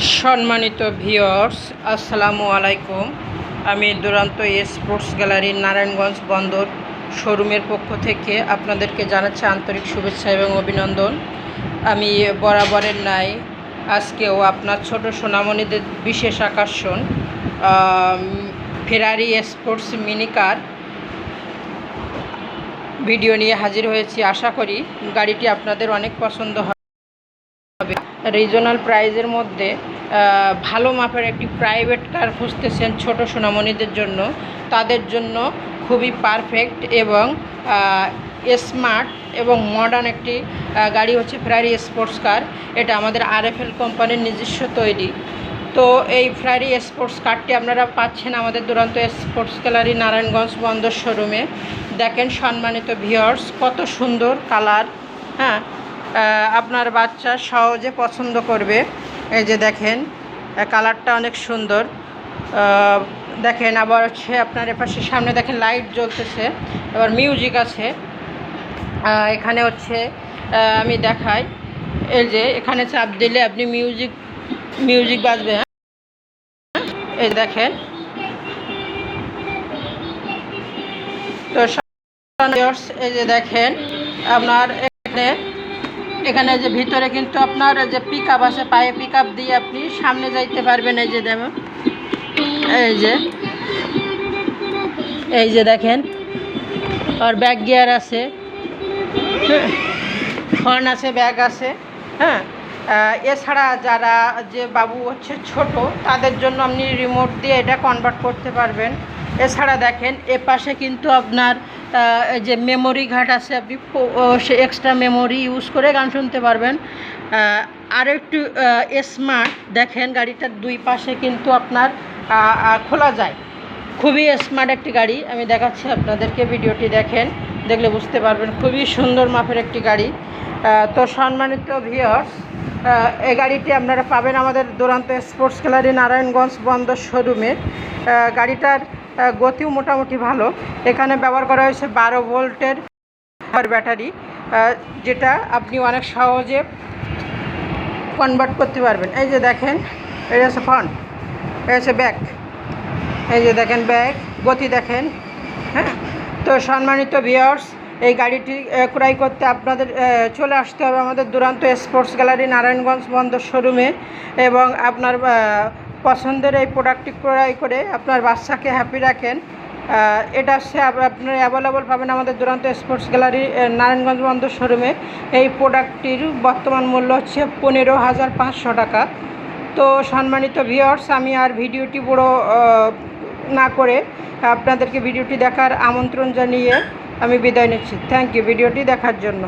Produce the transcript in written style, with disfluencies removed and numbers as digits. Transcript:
সম্মানিত ভিউয়ার্স, আসসালামু আলাইকুম। আমি দুরান্ত স্পোর্টস গ্যালারি নারায়ণগঞ্জ বন্দর শোরুমের পক্ষ থেকে আপনাদেরকে জানাচ্ছি আন্তরিক শুভেচ্ছা এবং অভিনন্দন। আমি বরাবরের ন্যায় আজকেও আপনার ছোট সোনামণিদের বিশেষ আকর্ষণ ফেরারি স্পোর্টস মিনি কার ভিডিও নিয়ে হাজির হয়েছি। আশা করি গাড়িটি আপনাদের অনেক পছন্দ হবে। রিজনাল প্রাইজের মধ্যে ভালো মাপের একটি প্রাইভেট কার খুঁজতেছেন ছোট সোনামণিদের জন্য, তাদের জন্য খুবই পারফেক্ট এবং স্মার্ট এবং মডার্ন একটি গাড়ি হচ্ছে ফেরারি স্পোর্টস কার। এটা আমাদের আরএফএল কোম্পানির নিজস্ব তৈরি। তো এই ফেরারি স্পোর্টস কারটি আপনারা পাচ্ছেন আমাদের দুরান্ত স্পোর্টস গ্যালারি নারায়ণগঞ্জ বন্দর শোরুমে। দেখেন সম্মানিত ভিউয়ার্স, কত সুন্দর কালার। হ্যাঁ, আপনার বাচ্চা সহজে পছন্দ করবে। এই যে দেখেন কালারটা অনেক সুন্দর। দেখেন আবার হচ্ছে আপনার এপাশে সামনে দেখেন লাইট জ্বলতেছে, এবার মিউজিক আছে। এখানে হচ্ছে আমি দেখাই, এই যে এখানে চাপ দিলে আপনি মিউজিক বাজবে। হ্যাঁ, এই দেখেন। তো এই যে দেখেন আপনার এখানে যে ভিতরে কিন্তু আপনার যে পিক আপ আছে, পায়ে পিক আপ দিয়ে আপনি সামনে যাইতে পারবেন। এই যে দেখেন, এই যে দেখেন, আর ব্যাক গিয়ার আছে, হর্ন আছে, ব্যাগ আছে। হ্যাঁ, এছাড়া যারা যে বাবু হচ্ছে ছোট, তাদের জন্য আপনি রিমোট দিয়ে এটা কনভার্ট করতে পারবেন। এছাড়া দেখেন এ পাশে কিন্তু আপনার যে মেমোরি ঘাট আছে, আপনি সে এক্সট্রা মেমোরি ইউজ করে গান শুনতে পারবেন। আরও একটু স্মার্ট দেখেন, গাড়িটার দুই পাশে কিন্তু আপনার খোলা যায়। খুবই স্মার্ট একটি গাড়ি। আমি দেখাচ্ছি আপনাদেরকে, ভিডিওটি দেখেন, দেখলে বুঝতে পারবেন খুবই সুন্দর মাপের একটি গাড়ি। তো সম্মানিত ভিউয়ার্স, এই গাড়িটি আপনারা পাবেন আমাদের দুরান্ত স্পোর্টস গ্যালারি নারায়ণগঞ্জ বন্দর শোরুমে। গাড়িটার গতিও মোটামুটি ভালো। এখানে ব্যবহার করা হয়েছে 12 ভোল্টের ব্যাটারি, যেটা আপনি অনেক সহজে কনভার্ট করতে পারবেন। এই যে দেখেন, এই হচ্ছে ফ্রন্ট, এই হচ্ছে ব্যাক, এই যে দেখেন ব্যাক, গতি দেখেন। হ্যাঁ, তো সম্মানিত ভিউয়ার্স, এই গাড়িটি ক্রয় করতে আপনাদের চলে আসতে হবে আমাদের দুরান্ত স্পোর্টস গ্যালারি নারায়ণগঞ্জ বন্দর শোরুমে এবং আপনার পছন্দের এই প্রোডাক্টটি ক্রয় করে আপনার বাচ্চাকে হ্যাপি রাখেন। এটা হচ্ছে আপনারা অ্যাভেলেবল পাবেন আমাদের দুরান্ত স্পোর্টস গ্যালারি নারায়ণগঞ্জ বন্দর শোরুমে। এই প্রোডাক্টটির বর্তমান মূল্য হচ্ছে 15,500 টাকা। তো সম্মানিত ভিউয়ার্স, আমি আর ভিডিওটি বড় না করে আপনাদেরকে ভিডিওটি দেখার আমন্ত্রণ জানিয়ে আমি বিদায় নিচ্ছি। থ্যাংক ইউ ভিডিওটি দেখার জন্য।